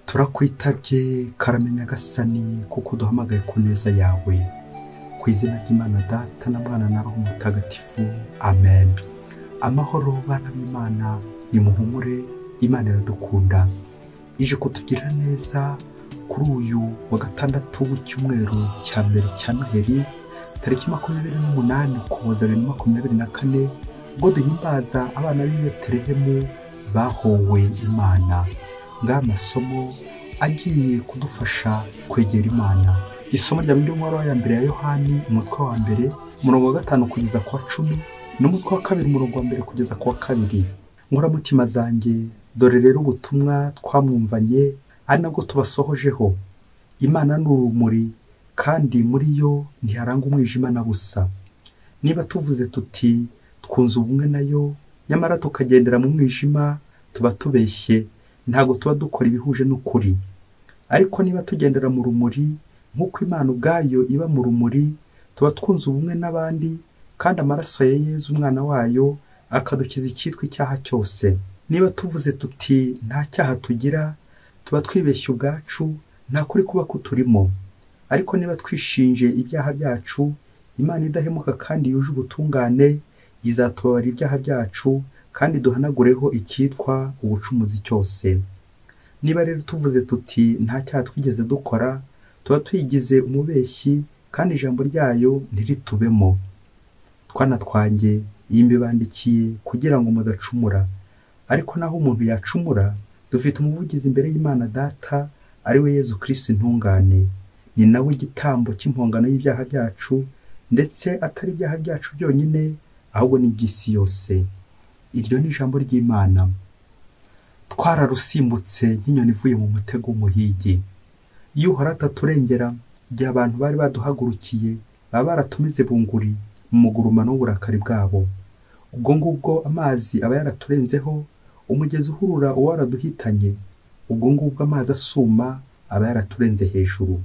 turakwitabye karame nyagasani kuko uduhamagaye ku neza yawe, ku izina ry'Imana Data na Mwana na Roho Mutagatifu, amen. Amahoro bana b'Imana, nimuhumure, Imana iradukunda, ije kutugirira neza kuri uyu wa gatandatu w'icyumweru cya mbere cya Noheli, tariki 28 Ukuboza 2024, ubwo duhimbaza abana b'i Betelehemu bahowe Imana. Ng'amasomo agiye kudufasha kwegera Imana. Isomo rya mbere ya mbere ya Yohani, umutwe wa mbere umurongo wa 5 kugeza ku wa 10, n'umutwe wa 2 umurongo wa 1 kugeza ku wa 2. Nkuramutima zanjye, dore rero ubutumwa twamwumvanye ari nabwo tubasohojeho. Imana ni urumuri, kandi muri yo ntiharanga umwijima na busa. Niba tuvuze tuti twunze ubumwe nayo, nyamara tukagendera mu mwijima, tuba tubeshye, ntago tuba dukora ibihuje n'ukuri. Ariko niba tugendera mu rumuri nk'uko Imana ubwayo iba mu rumuri, tuba twunze ubumwe n'abandi, kandi amaraso ya Yezu umwana wayo akadukiza icyitwa icyaha cyose. Niba tuvuze tuti nta cyaha tugira, tuba twibeshye ubwacu, nta kuri kuba kuturimo. Ariko niba twishinje ibyaha byacu, Imana idahemuka kandi yuje ubutungane izatubabarira ibyaha byacu, kandi duhanagureho icyitwa ubucumuzi cyose. Niba rero tuvuze tuti nta cyaha twigeze dukora, tuba twigize umubeshyi, kandi ijambo ryayo ntiritubemo. Twana twanjye, iyi mbibandikiye kugira ngo mudacumura. Ariko naho umuntu yacumura, dufite umuvugizi imbere y'Imana Data, ari we Yezu Kristo intungane. Ni nawe igitambo cy'impongano y'ibyaha byacu, ndetse atari ibyaha byacu byonyine, ahubwo n'iby'isi yose. Iryo ni ijambo ry'Imana. Twararusimbutse nk'inyoni ivuye mu mutego w'umuhigi. Iyo Uhoraho ataturengera, igihe abantu bari baduhagurukiye baba baratumize bunguri mu mugurumano w'uburakari bwabo. Ubwo ngubwo amazi aba yaraturenzeho, umugezi uhurura uwo waraduhitanye. Ubwo ngubwo amazi asuma aba yaraturenze hejuru.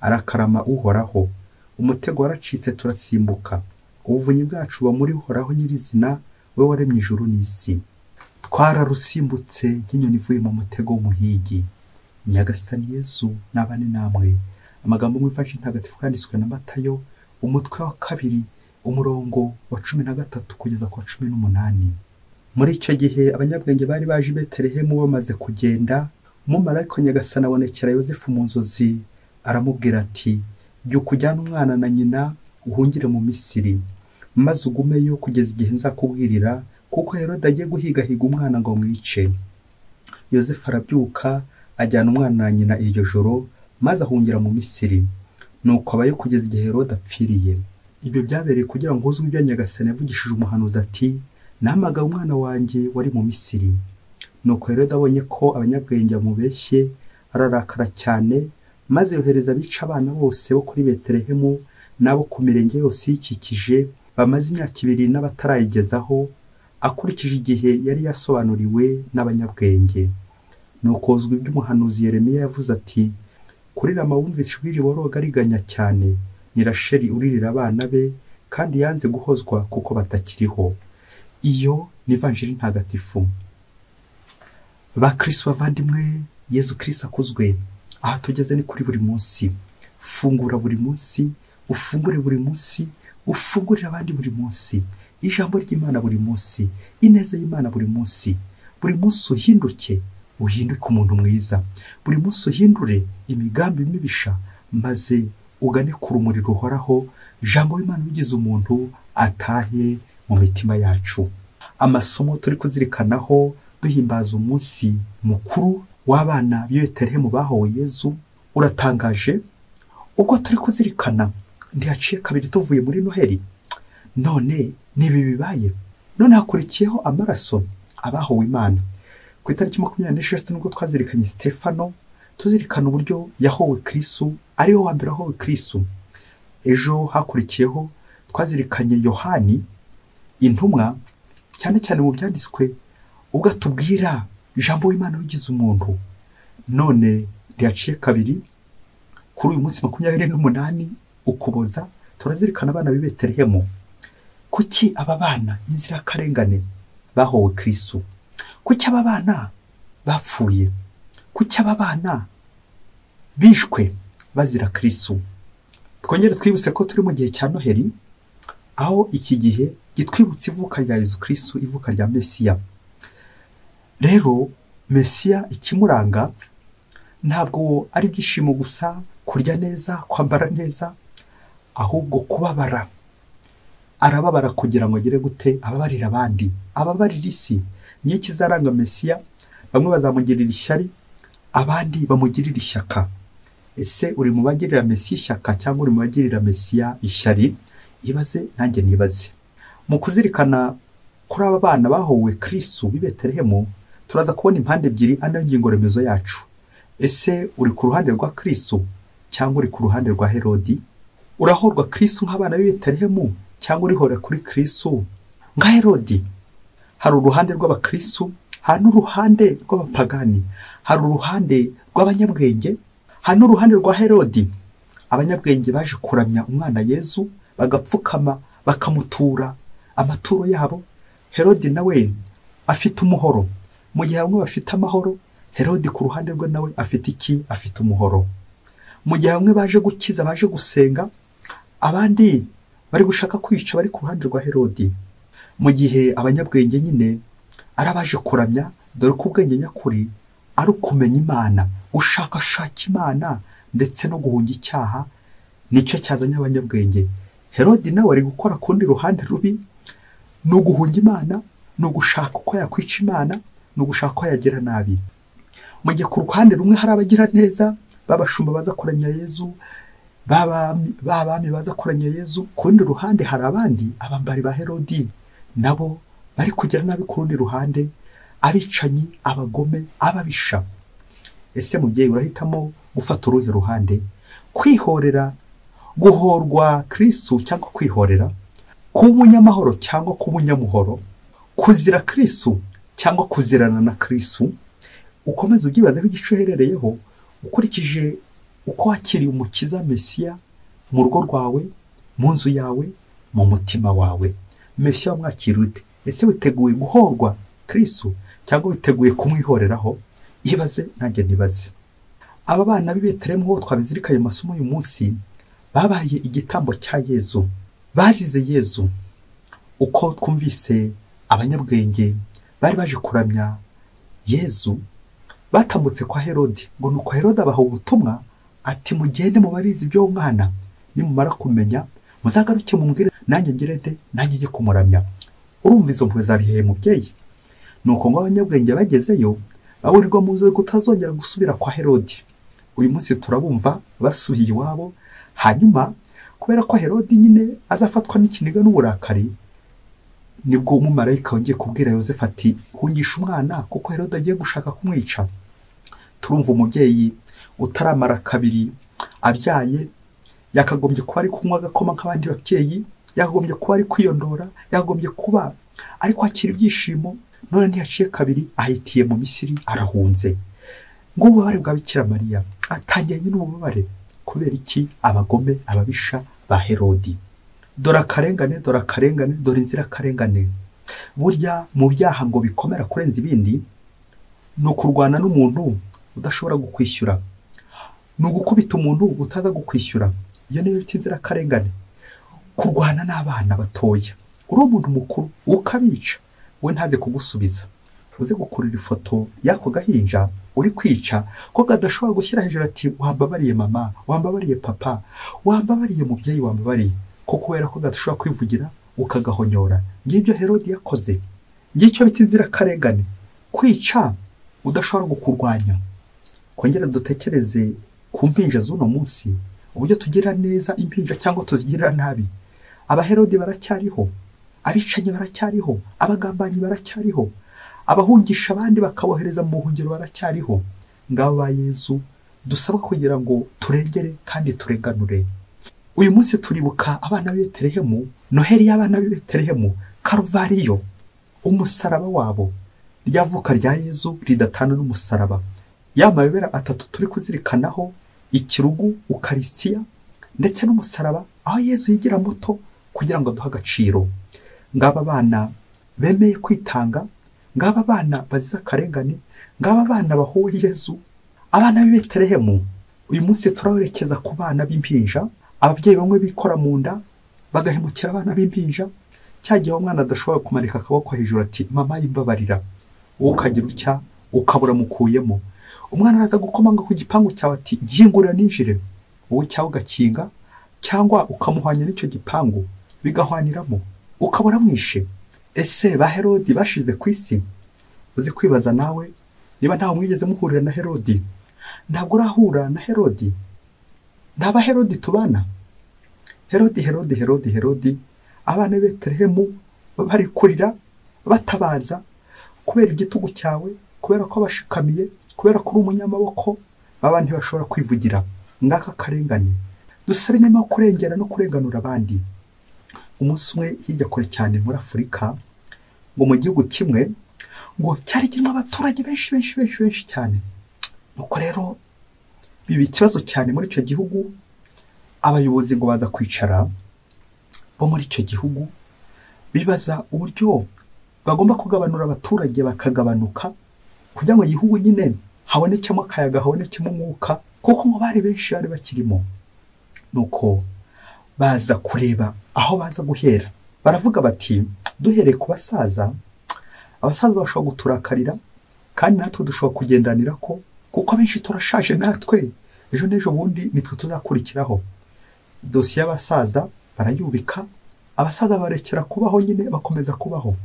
Arakarama Uhoraho, umutego waracitse turasimbuka. Ubuvunyi bwacu buba muri Uhoraho nyirizina, we waremye ijuru n'isi. Twararusimbutse nk'inyoni ivuye mu mutego w'umuhigi. Nyagasani Yezu nabane namwe. Amagambo mu Ivanjili ntagatifu yanditswe na Matayo, umutwe wa 2 umurongo wa 13 kugeza ku wa 18. Muri icyo gihe abanyabwenge bari baje i Betelehemu bamaze kugenda, umumarayika Nyagasani abonekera Yosefu mu nzozi, aramubwira ati, byuka ujyane umwana na nyina uhungire mu Misiri, maze ugumeyo kugeza igihe nzakubwirira, kuko Herode agiye guhigahiga umwana ngo amwice. Yosefu arabyuka, ajyana umwana na nyina iryo joro, maze ahungira mu Misiri. Nuko abayo kugeza igihe Herode apfiriye. Ibyo byabereye kugira ngo huzwe ibyo Nyagasani yavugishije umuhanuzi ati, nahamagaye umwana wanjye wari mu Misiri. Nuko Herode abonye ko abanyabwenge bamubeshye, ararakara cyane, maze yohereza abica abana bose bo kuri Betelehemu n'abo ku mirenge yose yikikije, bamaze imyaka 2 n'abatarayigezaho, akurikije igihe yari yasobanuriwe n'abanyabwenge. Nuko huzwa ibyo umuhanuzi Yeremiya yavuze ati, kuri Rama wumvise ijwi riboroga riganya cyane, ni Rasheli uririra abana be, kandi yanze guhozwa kuko batakiriho. Iyo ni Ivanjili ntagatifu. Bakristo bavandimwe, Yezu Kristo akuzwe. Aha tugeze ni kuri buri munsi. Fungura buri munsi, ufungure buri munsi, ufungurira abandi buri munsi. Ijambo ry'Imana buri munsi, ineza y'Imana buri munsi. Buri munsi uhinduke, uhinduke umuntu mwiza. Buri munsi uhindure imigambi mibisha, maze ugane ku rumuri ruhoraho, ijambo y'Imana bigize umuntu atahe mu mitima yacu. Amasomo turi kuzirikanaho duhimbaza umunsi mukuru w'abana b'i Betelehemu bahowe Yezu uratangaje. Ubwo turi kuzirikana ntihaciye kabiri tuvuye muri Noheli. None nibi bibaye, none hakurikiyeho amaraso abahowe Imana. Ku itariki 26 nubwo twazirikanye Stefano, tuzirikana uburyo yahowe Kristo, ariho wa mbere ahowe Kristo. Ejo hakurikiyeho twazirikanye Yohani intumwa, cyane cyane mu byanditswe, ubwo atubwira ijambo w'Imana wigize umuntu. None ntihaciye kabiri kuri uyu munsi 28 Ukuboza turazirikana abana b'i Betelehemu. Kuki aba bana inzirakarengane bahowe Kristo? Kuki aba bana bapfuye? kuki aba bana bishwe bazira Kristo? Twongere twibutse ko turi mu gihe cya Noheli, aho iki gihe gitwibutsa ivuka rya Yesu Kristo, ivuka rya Mesiya. Rero Mesiya ikimuranga ntabwo ari ibyishimo gusa, kurya neza, kwambara neza, ahubwo kubabara. Arababara kugira ngo agere gute? Ababarira abandi, ababarira isi. Niyo kizaranga Mesiya. Bamwe bazamugirira ishyari, abandi bamugirira ishyaka. Ese uri mu bagirira Mesiya ishyaka cyangwa uri mu bagirira Mesiya ishyari? Ibaze nanjye nibaze. Mu kuzirikana kuri aba bana bahowe Kristo b'i Betelehemu, turaza kubona impande ebyiri, anayo ngingo remezo yacu. Ese uri ku ruhande rwa Kristo cyangwa uri ku ruhande rwa Herodi? Urahorwa Kristo nk'abana b'i Betelehemu cyangwa urihora kuri Kristo nka Herodi? Hari uruhande rw'abakristo, hari n'uruhande rw'abapagani, hari uruhande rw'abanyabwenge, hari n'uruhande rwa Herodi. Abanyabwenge baje kuramya umwana Yesu, bagapfukama bakamutura amaturo yabo. Herodi nawe afite umuhoro. Mu gihe bamwe bafite amahoro, Herodi ku ruhande rwe nawe afite iki? Afite umuhoro. Mu gihe bamwe baje gukiza, baje gusenga, abandi bari gushaka kwica, bari ku ruhande rwa Herodi. Mu gihe abanyabwenge nyine ari abaje kuramya, dore ko ubwenge nyakuri ari ukumenya Imana, gushakashaka Imana ndetse no guhunga icyaha, nicyo cyazanye abanyabwenge. Herodi nawe ari gukora kundi ruhande rubi, ni uguhunga Imana, ni ugushaka uko yakwica Imana, ni ugushaka uko yagira nabi. Mu gihe ku ruhande rumwe hari abagira neza, babashumba baza kuramya Yesu, babami baza kuramya Yesu, ku rundi ruhande hari abandi abambari ba Herodi nabo bari kugira nabi ku rundi ruhande, abicanyi, abagome, ababisha. Ese mubyeyi urahitamo gufata uruhe ruhande? Kwihorera, guhorwa Kristo cyangwa kwihorera? Kuba umunyamahoro cyangwa kuba umunyamuhoro? Kuzira Kristo cyangwa kuzirana na Kristo? Ukomeze ubyibazeho igice uherereyeho, ukurikije uko wakiriye umukiza Mesiya mu rugo rwawe, mu nzu yawe, mu mutima wawe. Mesiya wamwakira ute? Ese witeguye guhorwa Kristo cyangwa witeguye kumwihoreraho? Ibaze nanjye nibaze. Aba bana b'i Betelehemu twabizirikaye masomo uyu munsi, babaye igitambo cya Yesu, bazize Yesu. Uko twumvise abanyabwenge bari baje kuramya Yesu, batambutse kwa Herodi, ngo nuko Herodi abaha ubutumwa ati mugende mubarize ibyo mwana, nimumara kumenya muzagaruke mumbwire nanjye ngire nte, nanjye njye kumuramya. Urumva izo mpuhwe zabihe mubyeyi? Nuko ngo abanyabwenge bagezeyo baburirwa mu nzu kutazongera gusubira kwa Herodi. Uyu munsi turabumva basubiye iwabo, hanyuma kubera ko Herodi nyine azafatwa n'ikiniga n'uburakari, nibwo umumarayika wongeye kubwira Yosefu ati hungisha umwana kuko Herodi agiye gushaka kumwica. Turumva umubyeyi utaramara kabiri abyaye yakagombye kuba ari kunywa agakoma nk'abandi babyeyi, yakagombye kuba ari kwiyondora, yakagombye kuba ari kwakira ibyishimo, none ntiyaciye kabiri ahitiye mu Misiri, arahunze. Ngo ububabare bwa Bikira Mariya atangiranye n'ububabare kubera iki? Abagome, ababisha ba Herodi. Dore akarengane, dore akarengane, dore inzirakarengane. Burya mu byaha ngo bikomera kurenza ibindi ni ukurwana n'umuntu udashobora gukwishyura, ni ugukubita umuntu utaza gukwishyura. Iyo niyo bita inzirakarengane. Kurwana n'abana batoya, uri umuntu mukuru ukabica, we ntaze kugusubiza, uze gukurira ifoto y'ako gahinja uri kwica, ko gadashobora gushyira hejuru ati wambabariye mama, wambabariye papa, wambabariye mubyeyi, wambabariye, ko kubera ko gadashobora kwivugira ukagahonyora. Ngibyo Herodi yakoze. Ngicyo bita inzirakarengane, kwica udashobora gukurwanya. Kongera dutekereze ku mpinja z'uno munsi, uburyo tugira neza impinja cyangwa tuzigirira nabi. Abaherodi baracyariho, abicanyi baracyariho, abagambanyi baracyariho, abahungisha abandi bakabohereza mu buhungiro baracyariho. Ngabo ba Yesu dusaba kugira ngo turengere kandi turenganure. Uyu munsi turibuka abana b'i Betelehemu, Noheli y'abana b'i Betelehemu, Karuvariyo, umusaraba wabo, ryavuka rya Yesu ridatana n'umusaraba. Ya mayobera atatu turi kuzirikanaho, ikirugu, Ukaristiya ndetse n'umusaraba, aho Yesu yigira muto kugira ngo duha agaciro. Ngaba bana bemeye kwitanga, ngaba bana bazize akarengane, ngaba bana bahuwe Yesu abana b'i Betelehemu uyu munsi turawerekeza ku bana b'impinja. Ababyeyi bamwe bikora mu nda bagahemukira abana b'impinja, cya gihe umwana adashobora kumanika akaboko hejuru ati mama yimbabarira, wowe ukagira utya ukabura mukuyemo. Umwana araza gukomanga ku gipangu cyawe ati nkingurira ninjire, wowe cyawe ugakinga cyangwa ukamuhwanya n'icyo gipangu bigahwaniramo ukabura mwishe. Ese ba Herodi bashize ku isi? Uzi kwibaza nawe niba ntawe mwigeze muhurira na Herodi? Ntabwo urahura na Herodi? Ntaba Herodi tubana? Herodi abana b'i Betelehemu bari kurira batabaza kubera igitugu cyawe, kubera ko bashikamiye, kubera ko uri umunyamaboko, baba ntibashobora kwivugira. Ngaka karengane. Dusabe inema yo kurengera no kurenganura abandi. Umunsi umwe hirya kure cyane muri Afurika, ngo mu gihugu kimwe ngo cyari kirimo abaturage benshi cyane. Nuko rero biba ikibazo cyane muri icyo gihugu. Abayobozi ngo baza kwicara bo muri icyo gihugu bibaza uburyo bagomba kugabanura abaturage bakagabanuka kugira ngo igihugu nyine habonekemo akayaga, habonekemo umwuka, kuko ngo bari benshi bari bakirimo. Nuko baza kureba aho baza guhera. Baravuga bati duhereye ku basaza, abasaza bashobora guturakarira kandi natwe dushobora kugendanira ko, kuko abenshi turashaje natwe, ejo n'ejo bundi nitwe tuzakurikiraho. Dosiye y'abasaza barayubika, abasaza barekera kubaho nyine bakomeza kubaho.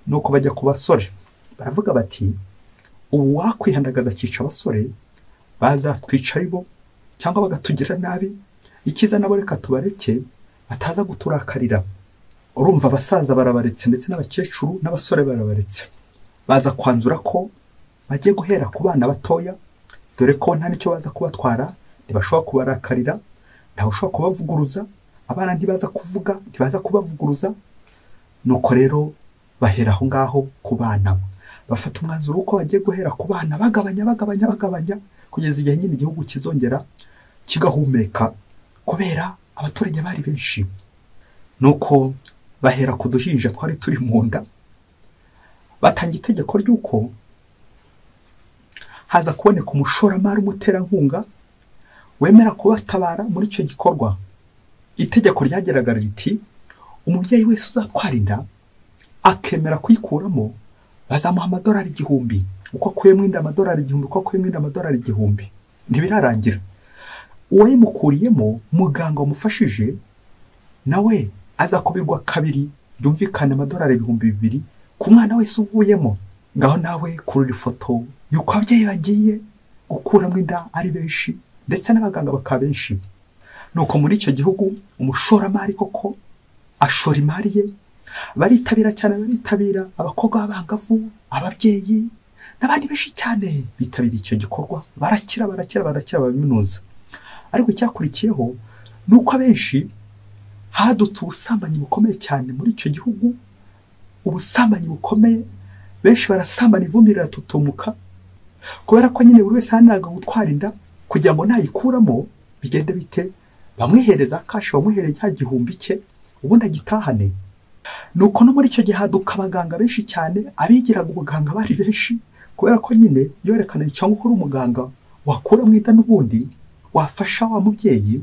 Nuko bajya ku basore, baravuga bati ubu wakwihandagaza akica abasore bazatwica ari bo cyangwa bagatugira nabi, ikiza nabo reka tubareke bataza guturakarira. Urumva abasaza barabaretse ndetse n'abakecuru n'abasore barabaretse. Baza kwanzura ko bagiye guhera ku bana batoya, dore ko nta nicyo baza kubatwara, ntibashobora kubarakarira, ntawe ushobora kubavuguruza, abana ntibaza kuvuga, ntibaza kubavuguruza. Nuko rero bahera aho ngaho ku bana. Bafata umwanzuro uko bagiye guhera ku bana, bagabanya kugeza igihe nyine igihugu kizongera kigahumeka, kubera abaturage bari benshi. Nuko bahera ku duhinja twari turi mu nda. Batanga itegeko ry'uko haza kuboneka umushoramari, umuterankunga wemera kubatabara muri icyo gikorwa. Itegeko ryageraga riti umubyeyi wese uzatwara inda akemera kuyikuramo bazamuha amadolari 1000. Uko akuyemo inda amadolari 1000, uko akuyemo inda amadolari 1000. Ntibirarangira. Uwayimukuriyemo muganga wamufashije nawe azakubirwa kabiri, byumvikana amadolari 2000 ku mwana wese uvuyemo. Ngaho nawe kurura ifoto yuko ababyeyi bagiye gukuramo inda ari benshi ndetse n'abaganga bakaba benshi. Nuko muri icyo gihugu umushoramari koko ashora imari ye, baritabira cyane, baritabira abakobwa b'abangavu, ababyeyi n'abandi benshi cyane bitabira icyo gikorwa. Barakira babiminuza. Ariko icyakurikiyeho nuko abenshi hadutse ubusambanyi bukomeye cyane muri icyo gihugu. Ubusambanyi bukomeye, benshi barasambana, ivumbi riratutumuka, kubera ko nyine buri wese hanaga gutwara inda kugira ngo nayikuramo bigende bite, bamwihereza kashi, bamuhereye cya 1000 cye ubundi agitahane. Nuko no muri icyo gihe haduka abaganga benshi cyane, abigiraga ubuganga bari benshi, kubera ko nyine yorekana cyangwa ukora umuganga wakuramo inda n'ubundi wafasha wa mubyeyi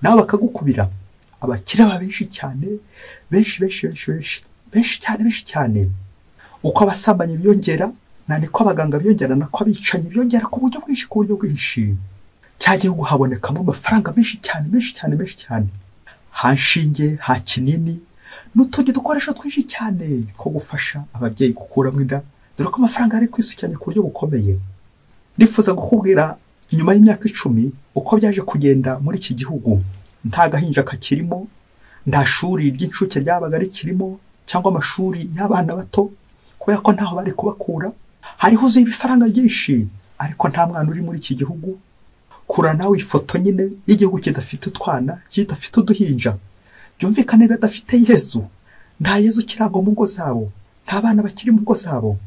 nawe bakagukubira. Abakira benshi cyane, benshi cyane. Uko abasambanyi biyongera niko abaganga biyongera, nako abicanyi biyongera ku buryo bwinshi. Cyagiye guhabonekamo amafaranga menshi cyane. Hanshinge, ha kinini n'utundi dukoresho twinshi cyane ko gufasha ababyeyi gukuramo inda, dore ko amafaranga ari kwisukiranya ku buryo bukomeye. Nifuza gukubwira inyuma y'imyaka 10 uko byaje kugenda muri iki gihugu. Nta gahinja kakirimo, nta shuri ry'incuke ryabaga rikirimo cyangwa amashuri y'abana bato, kubera ko ntaho bari kubakura. Hari huzuye ibifaranga byinshi, ariko nta mwana uri muri iki gihugu. Kura nawe ifoto nyine y'igihugu kidafite utwana, kidafite uduhinja, byumvikane badafite Yesu. Nta Yesu kirangwa mu ngo zabo, nta bana bakiri mu ngo zabo.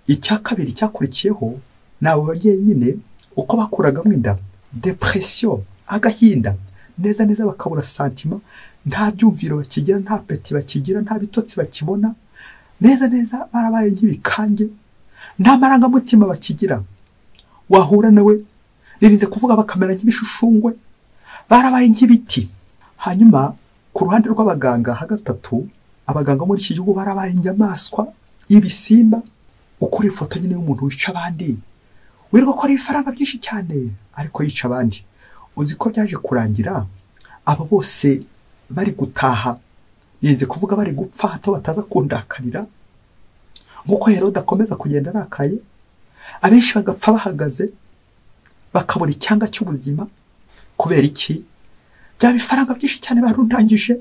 Icya kabiri cyakurikiyeho nawe babyeyi nyine uko bakuragamo inda, depression, agahinda, neza bakabura santima, nta byumviro bakigira, nta peti bakigira, nta bitotsi bakibona, neza barabaye nk'ibikange, nta marangamutima bakigira. wahura nawe nirinze kuvuga bakamera nk'ibishushungwe, barabaye nk'ibiti. Hanyuma ku ruhande rw'abaganga hagatatu, abaganga muri iki gihugu barabaye inyamaswa, ibisimba. Ukuri ifoto nyine y'umuntu wica abandi, wirirwa ko ari ifaranga byinshi cyane ariko yica abandi. Uzi ko byaje kurangira abo bose bari gutaha, nirinze kuvuga bari gupfa hato bataza kundakarira, nk'uko Herode akomeza kugenda arakaye, abenshi bagapfa bahagaze bakabura icyanga cy'ubuzima. Kubera iki? Bya bifaranga byinshi cyane barundangije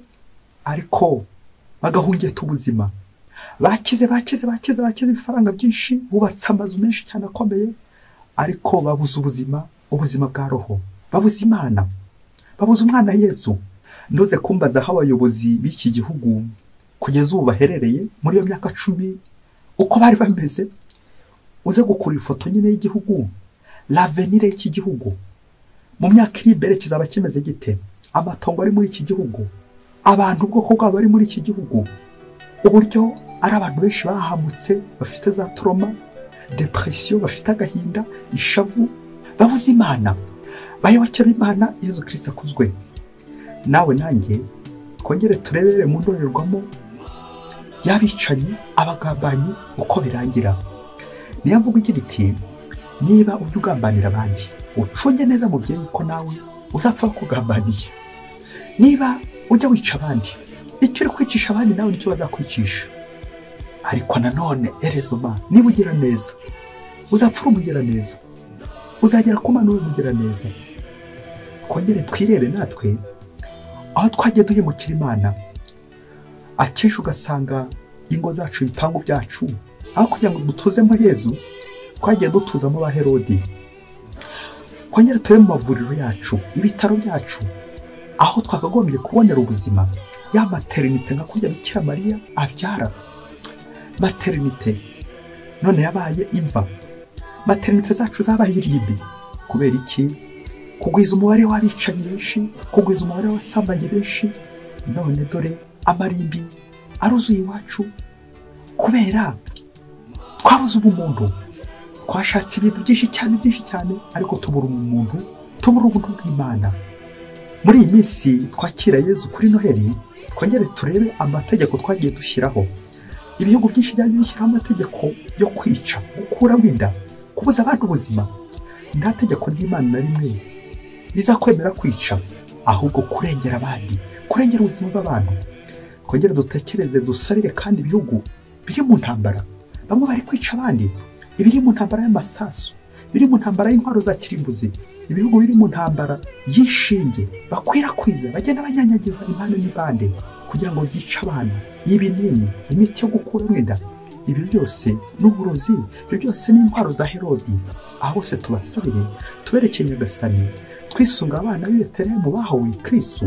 ariko bagahungeta ubuzima. Bakize ibifaranga byinshi, bubatse amazu menshi cyane akomeye, ariko babuze ubuzima bwa roho, babuze Imana, babuze umwana Yesu. Ndoze kumbaza aho abayobozi b'iki gihugu kugeza ubu baherereye muri iyo myaka 10 uko bari bameze. Uze gukura ifoto nyine y'igihugu, l'avenir y'iki gihugu mu myaka iri imbere kizaba kimeze gite? Amatongo ari muri iki gihugu, abantu ubwoko bwabo bari muri iki gihugu, uburyo ari abantu benshi bahamutse, bafite za trauma, depression, bafite agahinda, ishavu, babuze Imana. Bayoboke b'Imana, Yesu Kristo akuzwe. Nawe nanjye twongere turebere mu ndorerwamo y'abicanyi, abagambanyi uko birangira. Niyo mvuga igira iti, niba ujya ugambanira abandi, ucunge neza mubyeyi ko nawe uzapfa kugambaniye. Niba ujya wica abandi, icyo uri kwicisha abandi nawe nicyo bazakwicisha. Ariko nanone erezoma, niba ugira neza uzapfa umugira neza, uzagera ku Mana umugira neza. Twongere twirebe natwe aho twagiye duhemukira Imana. Akenshi ugasanga ingo zacu, ibipangu byacu, aho kugira ngo dutuzemo Yesu, twagiye dutuzamo ba Herode. Twongere turebe mu mavuriro yacu, ibitaro byacu, aho twakagombye kubonera ubuzima, ya maternité nka kurya Bikira Mariya abyara. Maternité none yabaye imva. Maternité zacu zabaye iribi. Kubera iki? Kugwiza umubare w'abicanyi benshi, kugwiza umubare w'abasambanyi benshi. None dore amarimbi aruzuye iwacu kubera twabuze ubumuntu. Twashatse ibintu byinshi cyane ariko tubura umuntu, tubura ubuntu bw'Imana. Muri iyi minsi twakira Yesu kuri Noheli, twongere turebe amategeko twagiye dushyiraho. Ibihugu byinshi byagiye bishyiraho amategeko yo kwica, gukuramo inda, kubuza abantu ubuzima. Nta tegeko ry'Imana na rimwe rizakwemera kwica, ahubwo kurengera abandi, kurengera ubuzima bw'abantu. Twongere dutekereze, dusabire kandi ibihugu biri mu ntambara. Bamwe bari kwica abandi, ibiri mu ntambara y'amasasu, biri mu ntambara y'intwaro za kirimbuzi, ibihugu biri mu ntambara y'ishinge bakwirakwiza, bagenda banyanyagiza impande n'ibande kugira ngo zice abana, y'ibinini, imiti yo gukuramo inda. Ibi byose n'uburozi, ibi byose n'intwaro za Herode. Aho bose tubasabire, tuberekeye Nyagasani, twisunga abana b'i Betelehemu bahawe Kristo,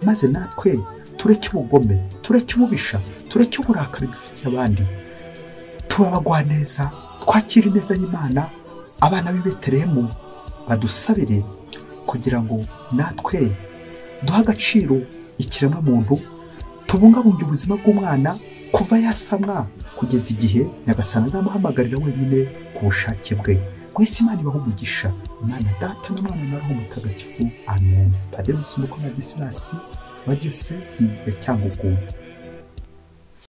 maze natwe tureke ubugome, tureke ububisha, tureke uburakari dufitiye abandi, tubabagwa neza, twakira ineza y'Imana. Abana b'i Betelehemu badusabire kugira ngo natwe duha agaciro ikiremwa muntu, tubungabunge ubuzima bw'umwana kuva yasamwa kugeza igihe Nyagasani azamuhamagarira wenyine ku bushake bwe. Mwese Imana ibahe umugisha. Imana Data na Mwana na Roho Mutagatifu. Amen. Padiri Musumbuko Ladislas wa Diyosezi ya Cyangugu.